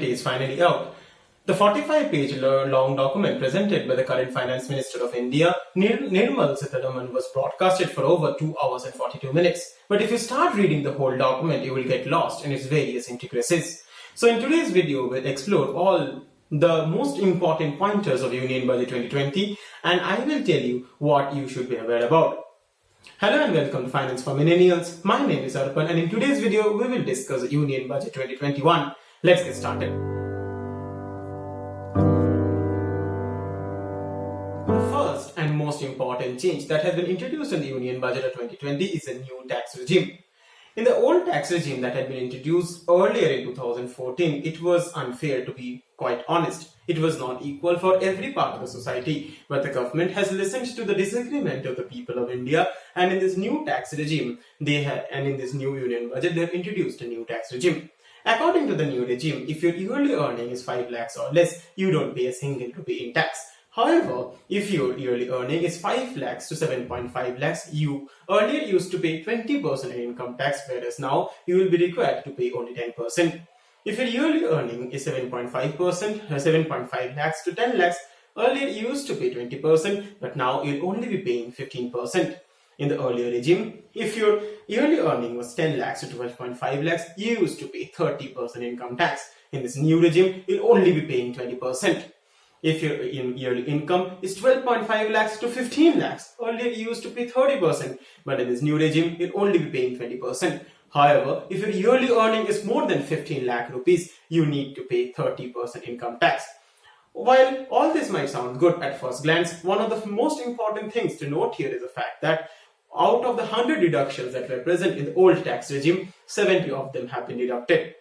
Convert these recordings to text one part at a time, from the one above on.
is finally out. The 45-page long document presented by the current Finance Minister of India, Nirmal Sitharaman, was broadcasted for over 2 hours and 42 minutes. But if you start reading the whole document, you will get lost in its various intricacies. So in today's video, we'll explore all the most important pointers of Union Budget 2020, and I will tell you what you should be aware about. Hello and welcome to Finance for Millennials. My name is Arpan, and in today's video, we will discuss Union Budget 2021. Let's get started. The first and most important change that has been introduced in the Union Budget of 2020 is a new tax regime. In the old tax regime that had been introduced earlier in 2014, it was unfair, to be quite honest. It was not equal for every part of the society, but the government has listened to the disagreement of the people of India, and in this new tax regime, in this new Union Budget, they have introduced a new tax regime. According to the new regime, if your yearly earning is 5 lakhs or less, you don't pay a single rupee in tax. However, if your yearly earning is 5 lakhs to 7.5 lakhs, you earlier used to pay 20% in income tax, whereas now you will be required to pay only 10%. If your yearly earning is 7.5 lakhs to 10 lakhs, earlier you used to pay 20%, but now you'll only be paying 15%. In the earlier regime, if your yearly earning was 10 lakhs to 12.5 lakhs, you used to pay 30% income tax. In this new regime, you'll only be paying 20%. If your yearly income is 12.5 lakhs to 15 lakhs, earlier you used to pay 30%, but in this new regime, you'll only be paying 20%. However, if your yearly earning is more than 15 lakh rupees, you need to pay 30% income tax. While all this might sound good at first glance, one of the most important things to note here is the fact that out of the 100 deductions that were present in the old tax regime, 70 of them have been deducted.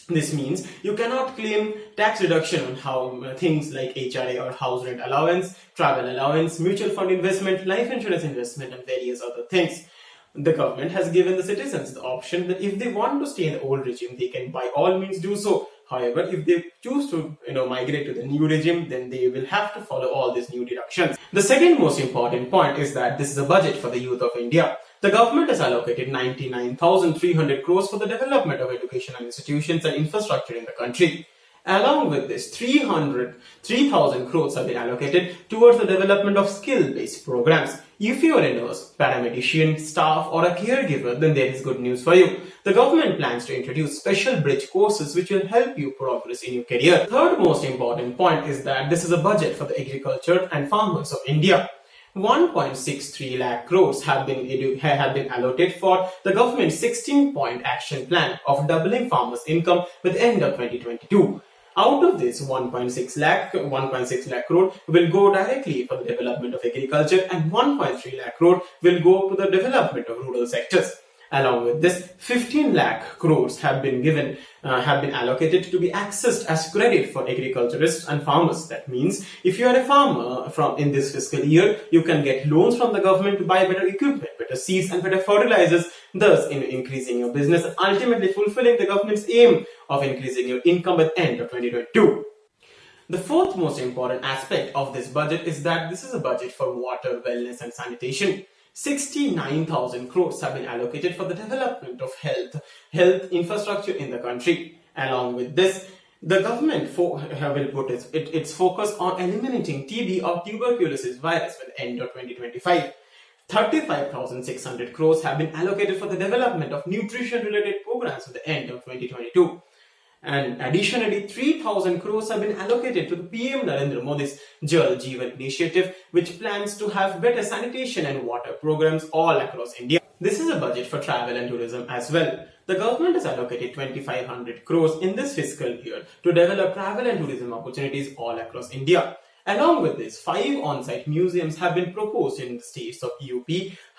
This means you cannot claim tax reduction on how things like HRA or house rent allowance, travel allowance, mutual fund investment, life insurance investment, and various other things. The government has given the citizens the option that if they want to stay in the old regime, they can by all means do so. However, if they choose to migrate to the new regime, then they will have to follow all these new deductions. The second most important point is that this is a budget for the youth of India. The government has allocated 99,300 crores for the development of educational institutions and infrastructure in the country. Along with this, 3,000 crores have been allocated towards the development of skill-based programs. If you are a nurse, paramedician, staff, or a caregiver, then there is good news for you. The government plans to introduce special bridge courses which will help you progress in your career. The third most important point is that this is a budget for the agriculture and farmers of India. 1.63 lakh crores have been allocated for the government's 16-point action plan of doubling farmers' income by the end of 2022. Out of this, 1.6 lakh crore will go directly for the development of agriculture, and 1.3 lakh crore will go to the development of rural sectors. Along with this, 15 lakh crores have been allocated to be accessed as credit for agriculturists and farmers. That means if you are a farmer in this fiscal year, you can get loans from the government to buy better equipment, better seeds, and better fertilizers, thus increasing your business and ultimately fulfilling the government's aim of increasing your income at the end of 2022. The fourth most important aspect of this budget is that this is a budget for water, wellness, and sanitation. 69,000 crores have been allocated for the development of health infrastructure in the country. Along with this, the government will put its focus on eliminating TB or tuberculosis virus by the end of 2025. 35,600 crores have been allocated for the development of nutrition-related programs at the end of 2022. And additionally, 3,000 crores have been allocated to the PM Narendra Modi's Jal Jeevan initiative, which plans to have better sanitation and water programs all across India. This is a budget for travel and tourism as well. The government has allocated 2,500 crores in this fiscal year to develop travel and tourism opportunities all across India. Along with this, 5 on-site museums have been proposed in the states of UP,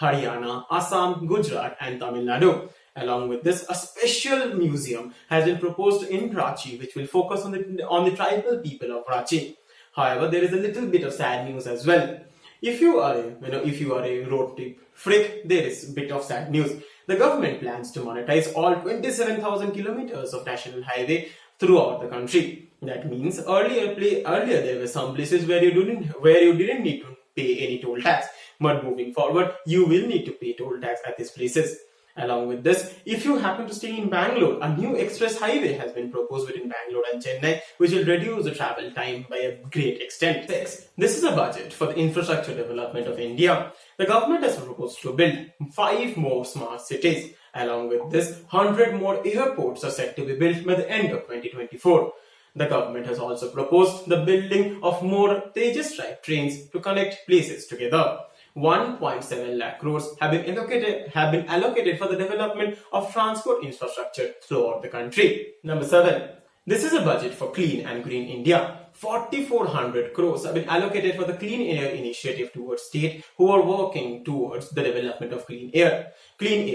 Haryana, Assam, Gujarat, and Tamil Nadu. Along with this, a special museum has been proposed in Ranchi, which will focus on the tribal people of Ranchi. However, there is a little bit of sad news as well. If you are a road trip freak, there is a bit of sad news. The government plans to monetize all 27,000 kilometers of national highway throughout the country. That means earlier there were some places where you didn't need to pay any toll tax, but moving forward, you will need to pay toll tax at these places. Along with this, if you happen to stay in Bangalore, a new express highway has been proposed between Bangalore and Chennai, which will reduce the travel time by a great extent. 6. This is a budget for the infrastructure development of India. The government has proposed to build 5 more smart cities. Along with this, 100 more airports are set to be built by the end of 2024. The government has also proposed the building of more Tejas type trains to connect places together. 1.7 lakh crores have been allocated for the development of transport infrastructure throughout the country. Number 7. This is a budget for clean and green India. 4,400 crores have been allocated for the Clean Air Initiative towards states who are working towards the development of clean air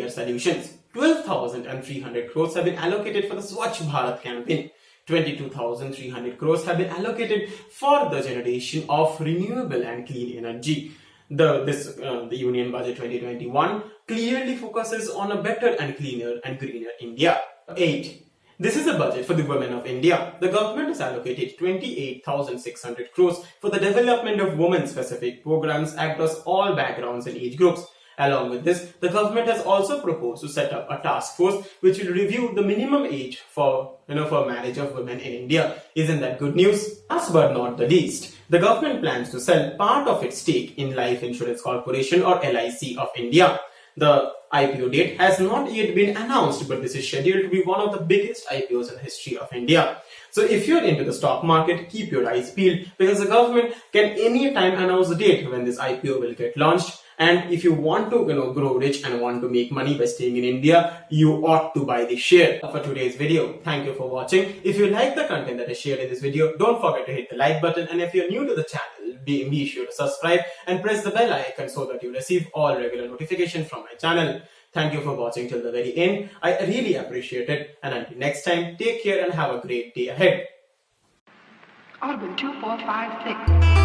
solutions. 12,300 crores have been allocated for the Swachh Bharat campaign. 22,300 crores have been allocated for the generation of renewable and clean energy. The Union Budget 2021 clearly focuses on a better and cleaner and greener India. 8. This is a budget for the women of India. The government has allocated 28,600 crores for the development of women-specific programs across all backgrounds and age groups. Along with this, the government has also proposed to set up a task force which will review the minimum age for marriage of women in India. Isn't that good news? Last but not the least, the government plans to sell part of its stake in Life Insurance Corporation or LIC of India. The IPO date has not yet been announced, but this is scheduled to be one of the biggest IPOs in the history of India. So if you're into the stock market, keep your eyes peeled because the government can anytime announce the date when this IPO will get launched. And if you want to grow rich and want to make money by staying in India, you ought to buy this share. For today's video, thank you for watching. If you like the content that I shared in this video, don't forget to hit the like button. And if you're new to the channel, be sure to subscribe and press the bell icon so that you receive all regular notifications from my channel. Thank you for watching till the very end. I really appreciate it. And until next time, take care and have a great day ahead. Audible 2456.